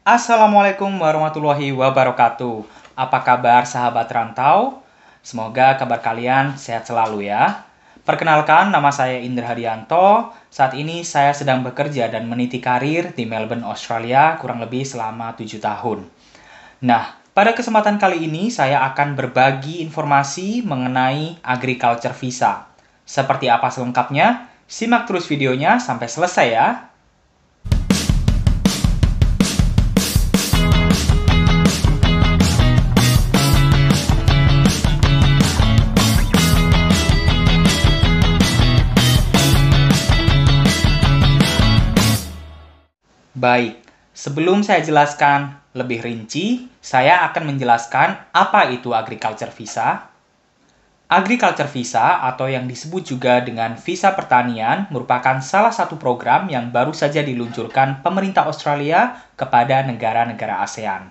Assalamualaikum warahmatullahi wabarakatuh. Apa kabar sahabat rantau? Semoga kabar kalian sehat selalu ya. Perkenalkan, nama saya Indra Hadianto. Saat ini saya sedang bekerja dan meniti karir di Melbourne, Australia kurang lebih selama 7 tahun. Nah, pada kesempatan kali ini saya akan berbagi informasi mengenai agriculture visa. Seperti apa selengkapnya? Simak terus videonya sampai selesai ya. Baik, sebelum saya jelaskan lebih rinci, saya akan menjelaskan apa itu agriculture visa. Agriculture visa atau yang disebut juga dengan visa pertanian merupakan salah satu program yang baru saja diluncurkan pemerintah Australia kepada negara-negara ASEAN.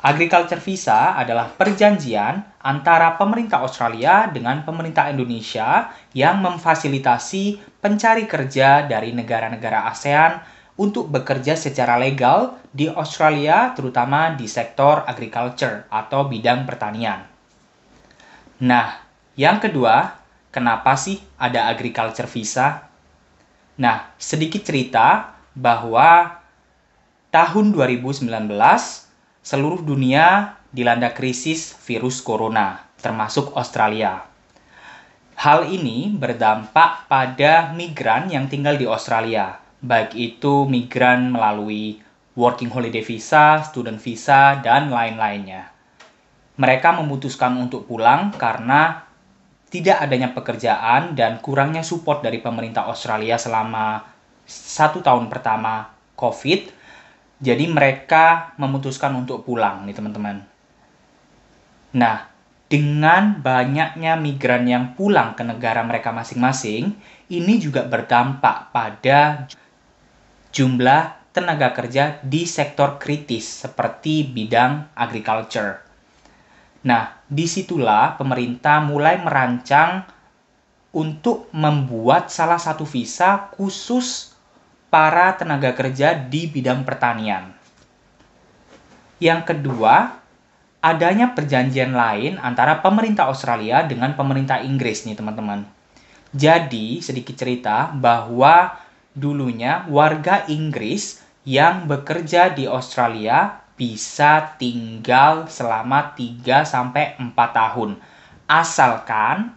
Agriculture visa adalah perjanjian antara pemerintah Australia dengan pemerintah Indonesia yang memfasilitasi pencari kerja dari negara-negara ASEAN untuk bekerja secara legal di Australia, terutama di sektor agriculture atau bidang pertanian. Nah, yang kedua, kenapa sih ada agriculture visa? Nah, sedikit cerita bahwa tahun 2019 seluruh dunia dilanda krisis virus corona, termasuk Australia. Hal ini berdampak pada migran yang tinggal di Australia, baik itu migran melalui working holiday visa, student visa, dan lain-lainnya. Mereka memutuskan untuk pulang karena tidak adanya pekerjaan dan kurangnya support dari pemerintah Australia selama 1 tahun pertama COVID. Jadi mereka memutuskan untuk pulang nih teman-teman. Nah, dengan banyaknya migran yang pulang ke negara mereka masing-masing, ini juga berdampak pada jumlah tenaga kerja di sektor kritis seperti bidang agriculture. Nah, disitulah pemerintah mulai merancang untuk membuat salah satu visa khusus para tenaga kerja di bidang pertanian. Yang kedua, adanya perjanjian lain antara pemerintah Australia dengan pemerintah Inggris nih teman-teman. Jadi, sedikit cerita bahwa dulunya warga Inggris yang bekerja di Australia bisa tinggal selama 3-4 tahun. Asalkan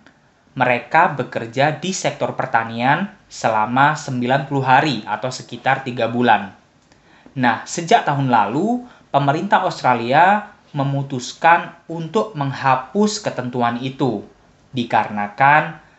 mereka bekerja di sektor pertanian selama 90 hari atau sekitar 3 bulan. Nah, sejak tahun lalu, pemerintah Australia memutuskan untuk menghapus ketentuan itu. Dikarenakan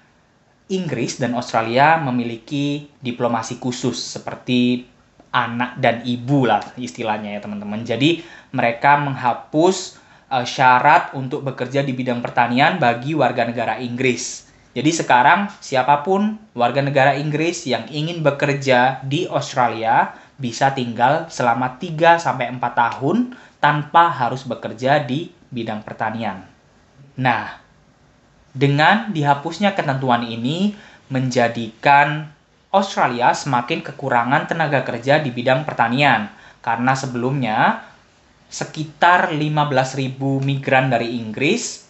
Inggris dan Australia memiliki diplomasi khusus seperti anak dan ibu lah istilahnya ya teman-teman. Jadi mereka menghapus syarat untuk bekerja di bidang pertanian bagi warga negara Inggris. Jadi sekarang siapapun warga negara Inggris yang ingin bekerja di Australia bisa tinggal selama 3-4 tahun tanpa harus bekerja di bidang pertanian. Nah, dengan dihapusnya ketentuan ini menjadikan Australia semakin kekurangan tenaga kerja di bidang pertanian. Karena sebelumnya sekitar 15.000 migran dari Inggris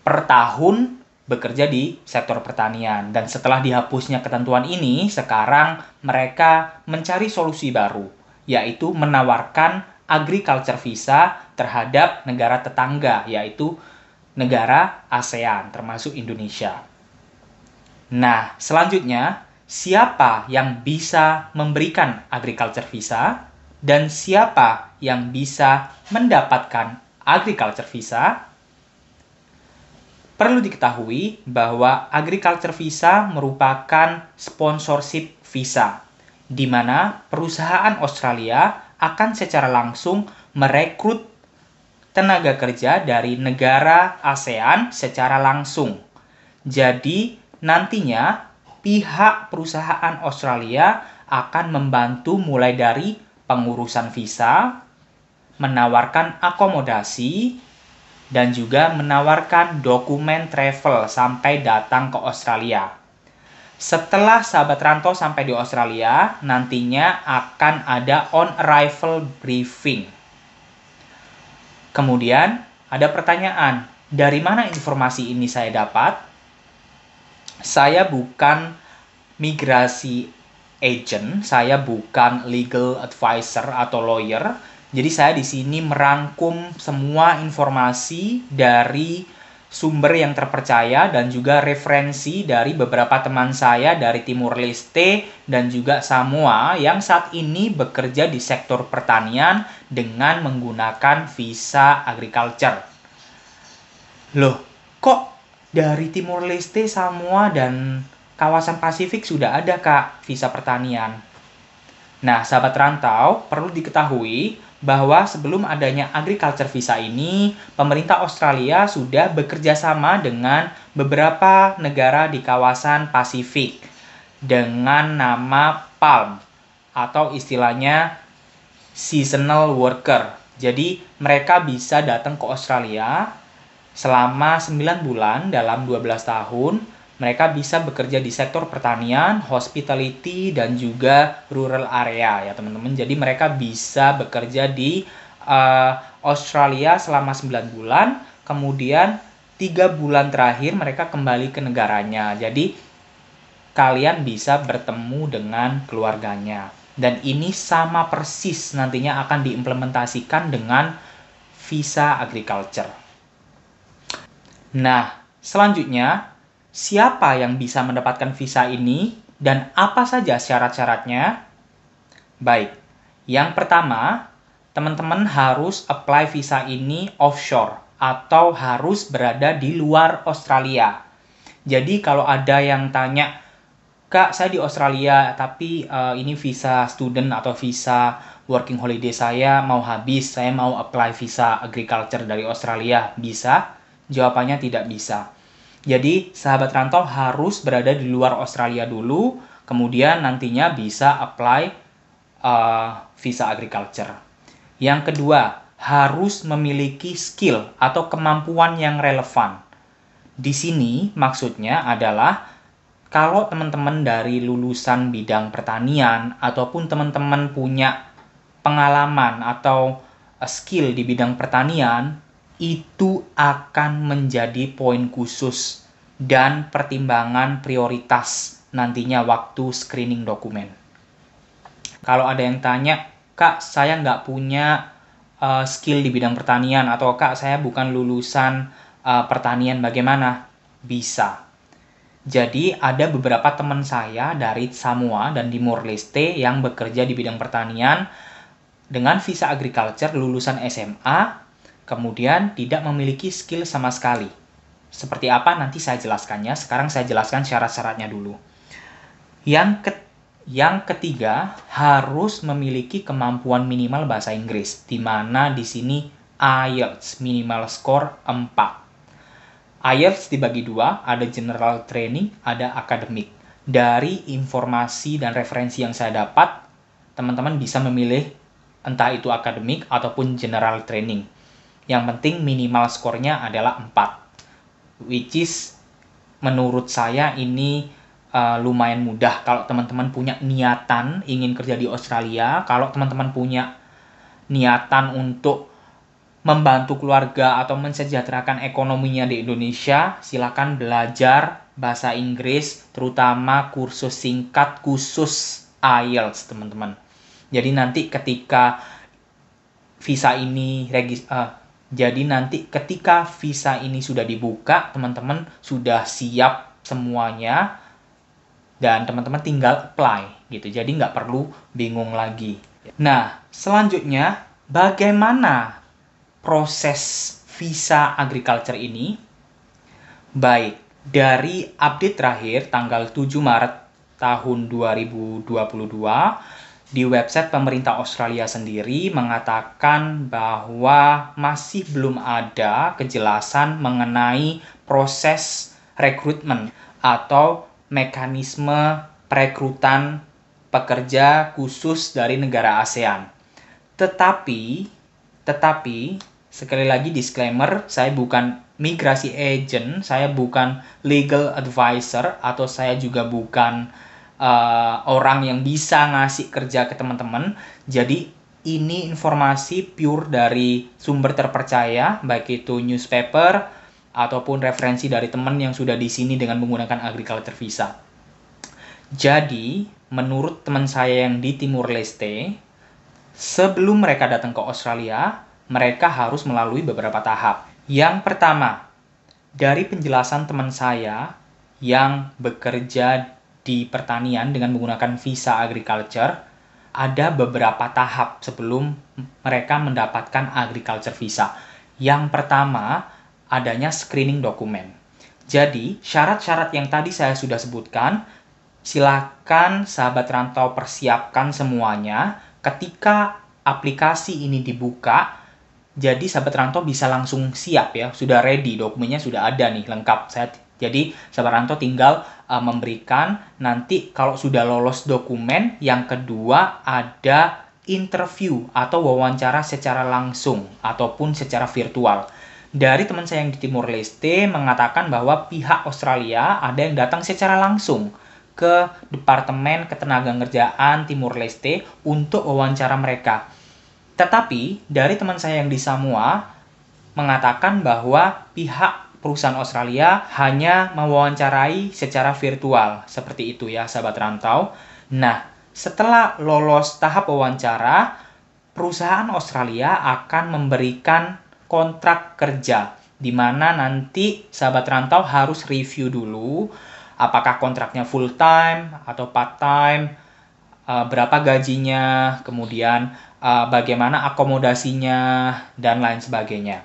per tahun bekerja di sektor pertanian. Dan setelah dihapusnya ketentuan ini, sekarang mereka mencari solusi baru, yaitu menawarkan agriculture visa terhadap negara tetangga, yaitu negara ASEAN, termasuk Indonesia. Nah, selanjutnya, siapa yang bisa memberikan agriculture visa dan siapa yang bisa mendapatkan agriculture visa? Perlu diketahui bahwa agriculture visa merupakan sponsorship visa, di mana perusahaan Australia akan secara langsung merekrut tenaga kerja dari negara ASEAN secara langsung. Jadi, nantinya pihak perusahaan Australia akan membantu mulai dari pengurusan visa, menawarkan akomodasi, dan juga menawarkan dokumen travel sampai datang ke Australia. Setelah sahabat rantau sampai di Australia, nantinya akan ada on arrival briefing. Kemudian ada pertanyaan, dari mana informasi ini saya dapat? Saya bukan migrasi agent, saya bukan legal advisor atau lawyer. Jadi saya di sini merangkum semua informasi dari sumber yang terpercaya dan juga referensi dari beberapa teman saya dari Timur Leste dan juga Samoa yang saat ini bekerja di sektor pertanian dengan menggunakan visa agriculture. Loh, kok dari Timur Leste, Samoa, dan kawasan Pasifik sudah ada, Kak, visa pertanian? Nah, sahabat rantau, perlu diketahui bahwa sebelum adanya agriculture visa ini, pemerintah Australia sudah bekerja sama dengan beberapa negara di kawasan Pasifik dengan nama PALM atau istilahnya seasonal worker. Jadi, mereka bisa datang ke Australia selama 9 bulan dalam 12 tahun. Mereka bisa bekerja di sektor pertanian, hospitality, dan juga rural area ya teman-teman. Jadi mereka bisa bekerja di Australia selama 9 bulan, kemudian 3 bulan terakhir mereka kembali ke negaranya. Jadi kalian bisa bertemu dengan keluarganya. Dan ini sama persis nantinya akan diimplementasikan dengan visa agriculture. Nah, selanjutnya, siapa yang bisa mendapatkan visa ini dan apa saja syarat-syaratnya? Baik, yang pertama, teman-teman harus apply visa ini offshore atau harus berada di luar Australia. Jadi kalau ada yang tanya, Kak, saya di Australia tapi ini visa student atau visa working holiday saya mau habis, saya mau apply visa agriculture dari Australia, bisa? Jawabannya tidak bisa. Jadi, sahabat rantau harus berada di luar Australia dulu, kemudian nantinya bisa apply visa agriculture. Yang kedua, harus memiliki skill atau kemampuan yang relevan. Di sini maksudnya adalah kalau teman-teman dari lulusan bidang pertanian ataupun teman-teman punya pengalaman atau skill di bidang pertanian, itu akan menjadi poin khusus dan pertimbangan prioritas nantinya waktu screening dokumen. Kalau ada yang tanya, Kak, saya nggak punya skill di bidang pertanian, atau Kak, saya bukan lulusan pertanian, bagaimana? Bisa. Jadi ada beberapa teman saya dari Samoa dan Timor Leste yang bekerja di bidang pertanian dengan visa agriculture lulusan SMA, kemudian tidak memiliki skill sama sekali. Seperti apa nanti saya jelaskannya. Sekarang saya jelaskan syarat-syaratnya dulu. Yang ketiga, harus memiliki kemampuan minimal bahasa Inggris, di mana di sini IELTS minimal skor 4. IELTS dibagi dua, ada general training, ada akademik. Dari informasi dan referensi yang saya dapat, teman-teman bisa memilih entah itu akademik ataupun general training. Yang penting minimal skornya adalah 4. Which is menurut saya ini lumayan mudah kalau teman-teman punya niatan ingin kerja di Australia. Kalau teman-teman punya niatan untuk membantu keluarga atau mensejahterakan ekonominya di Indonesia, silakan belajar bahasa Inggris, terutama kursus singkat khusus IELTS, teman-teman. Jadi nanti ketika visa ini sudah dibuka, teman-teman sudah siap semuanya dan teman-teman tinggal apply gitu. Jadi nggak perlu bingung lagi. Nah, selanjutnya bagaimana proses visa agriculture ini? Baik, dari update terakhir tanggal 7 Maret tahun 2022, di website pemerintah Australia sendiri mengatakan bahwa masih belum ada kejelasan mengenai proses rekrutmen atau mekanisme perekrutan pekerja khusus dari negara ASEAN. Tetapi sekali lagi disclaimer, saya bukan migrasi agent, saya bukan legal advisor, atau saya juga bukan orang yang bisa ngasih kerja ke teman-teman. Jadi ini informasi pure dari sumber terpercaya, baik itu newspaper ataupun referensi dari teman yang sudah di sini dengan menggunakan agriculture visa. Jadi, menurut teman saya yang di Timur Leste, sebelum mereka datang ke Australia, mereka harus melalui beberapa tahap. Yang pertama, dari penjelasan teman saya yang bekerja di pertanian dengan menggunakan visa agriculture, ada beberapa tahap sebelum mereka mendapatkan agriculture visa. Yang pertama, adanya screening dokumen. Jadi, syarat-syarat yang tadi saya sudah sebutkan, silakan sahabat rantau persiapkan semuanya ketika aplikasi ini dibuka. Jadi sahabat rantau bisa langsung siap ya, sudah ready, dokumennya sudah ada nih lengkap. Jadi sahabat rantau tinggal memberikan, nanti kalau sudah lolos dokumen, yang kedua ada interview atau wawancara secara langsung ataupun secara virtual. Dari teman saya yang di Timur Leste mengatakan bahwa pihak Australia ada yang datang secara langsung ke Departemen Ketenagakerjaan Timur Leste untuk wawancara mereka. Tetapi dari teman saya yang di Samoa mengatakan bahwa pihak perusahaan Australia hanya mewawancarai secara virtual. Seperti itu ya sahabat rantau. Nah, setelah lolos tahap wawancara, perusahaan Australia akan memberikan kontrak kerja, di mana nanti sahabat rantau harus review dulu apakah kontraknya full time atau part time, berapa gajinya, kemudian bagaimana akomodasinya, dan lain sebagainya.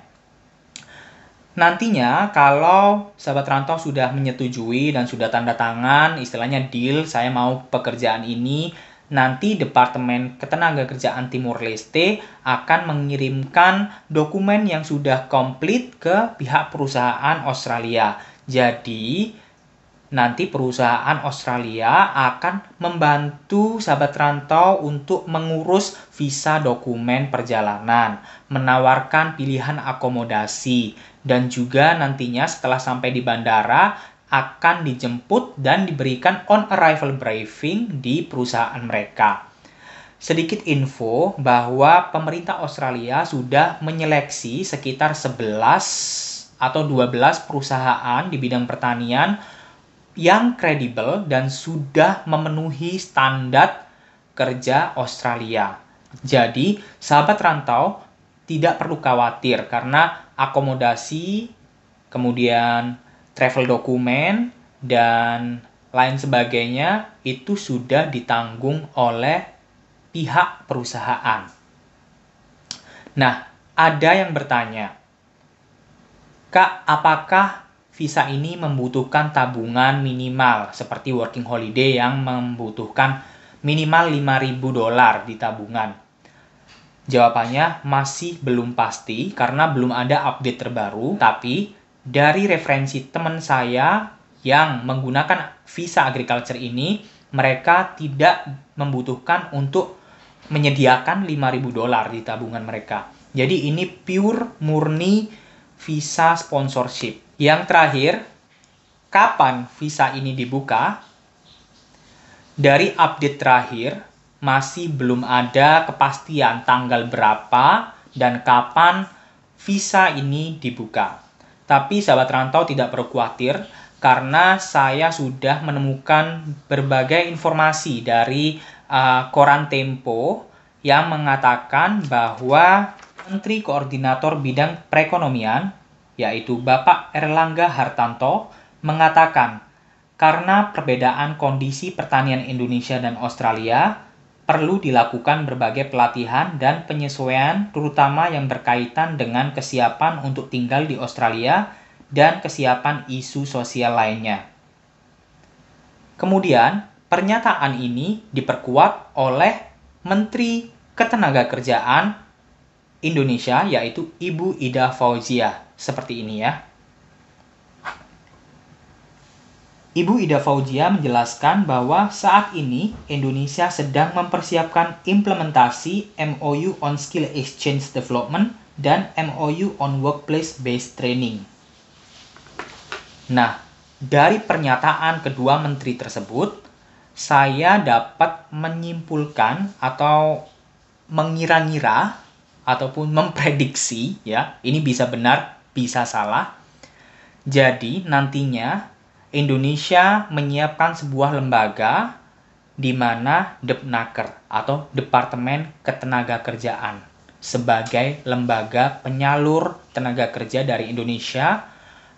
Nantinya kalau sahabat rantau sudah menyetujui dan sudah tanda tangan, istilahnya deal, saya mau pekerjaan ini, nanti Departemen Ketenagakerjaan Timur Leste akan mengirimkan dokumen yang sudah komplit ke pihak perusahaan Australia. Jadi, nanti perusahaan Australia akan membantu sahabat rantau untuk mengurus visa dokumen perjalanan, menawarkan pilihan akomodasi, dan juga nantinya setelah sampai di bandara akan dijemput dan diberikan on-arrival briefing di perusahaan mereka. Sedikit info bahwa pemerintah Australia sudah menyeleksi sekitar 11 atau 12 perusahaan di bidang pertanian yang kredibel dan sudah memenuhi standar kerja Australia. Jadi, sahabat rantau tidak perlu khawatir karena akomodasi, kemudian travel dokumen, dan lain sebagainya itu sudah ditanggung oleh pihak perusahaan. Nah, ada yang bertanya, Kak, apakah visa ini membutuhkan tabungan minimal seperti working holiday yang membutuhkan minimal $5.000 di tabungan? Jawabannya masih belum pasti karena belum ada update terbaru, tapi dari referensi teman saya yang menggunakan visa agriculture ini, mereka tidak membutuhkan untuk menyediakan $5.000 di tabungan mereka. Jadi ini pure murni visa sponsorship. Yang terakhir, kapan visa ini dibuka? Dari update terakhir, masih belum ada kepastian tanggal berapa dan kapan visa ini dibuka. Tapi sahabat rantau tidak perlu khawatir, karena saya sudah menemukan berbagai informasi dari koran Tempo yang mengatakan bahwa Menteri Koordinator Bidang Perekonomian, yaitu Bapak Erlangga Hartanto, mengatakan karena perbedaan kondisi pertanian Indonesia dan Australia, perlu dilakukan berbagai pelatihan dan penyesuaian terutama yang berkaitan dengan kesiapan untuk tinggal di Australia dan kesiapan isu sosial lainnya. Kemudian, pernyataan ini diperkuat oleh Menteri Ketenagakerjaan Indonesia, yaitu Ibu Ida Fauzia. Seperti ini ya. Ibu Ida Fauzia menjelaskan bahwa saat ini Indonesia sedang mempersiapkan implementasi MOU on Skill Exchange Development dan MOU on Workplace Based Training. Nah, dari pernyataan kedua menteri tersebut, saya dapat menyimpulkan atau mengira-ngira ataupun memprediksi, ya, ini bisa benar, bisa salah. Jadi, nantinya Indonesia menyiapkan sebuah lembaga di mana Depnaker atau Departemen Ketenagakerjaan sebagai lembaga penyalur tenaga kerja dari Indonesia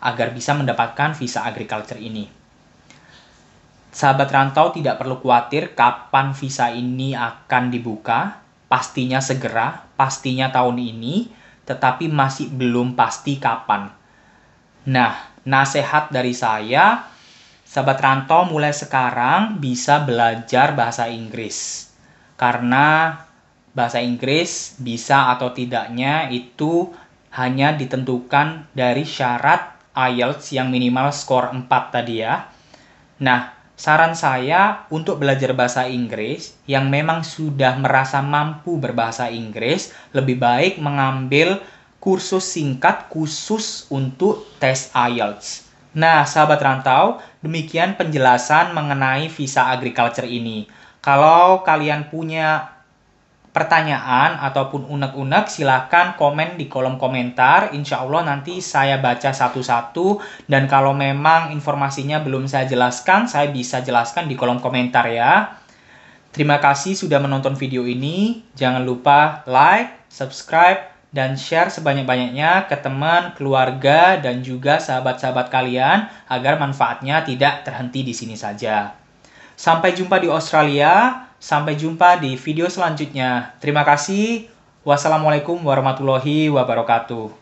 agar bisa mendapatkan visa agriculture ini. Sahabat rantau tidak perlu khawatir kapan visa ini akan dibuka, pastinya segera, pastinya tahun ini, tetapi masih belum pasti kapan. Nah, nasihat dari saya, sahabat rantau mulai sekarang bisa belajar bahasa Inggris. Karena bahasa Inggris bisa atau tidaknya itu hanya ditentukan dari syarat IELTS yang minimal skor 4 tadi ya. Nah, saran saya untuk belajar bahasa Inggris yang memang sudah merasa mampu berbahasa Inggris, lebih baik mengambil kursus singkat khusus untuk tes IELTS. Nah, sahabat rantau, demikian penjelasan mengenai visa agriculture ini. Kalau kalian punya pertanyaan ataupun unek-unek, silahkan komen di kolom komentar. Insya Allah nanti saya baca satu-satu. Dan kalau memang informasinya belum saya jelaskan, saya bisa jelaskan di kolom komentar ya. Terima kasih sudah menonton video ini. Jangan lupa like, subscribe, dan share sebanyak-banyaknya ke teman, keluarga, dan juga sahabat-sahabat kalian agar manfaatnya tidak terhenti di sini saja. Sampai jumpa di Australia, sampai jumpa di video selanjutnya. Terima kasih. Wassalamualaikum warahmatullahi wabarakatuh.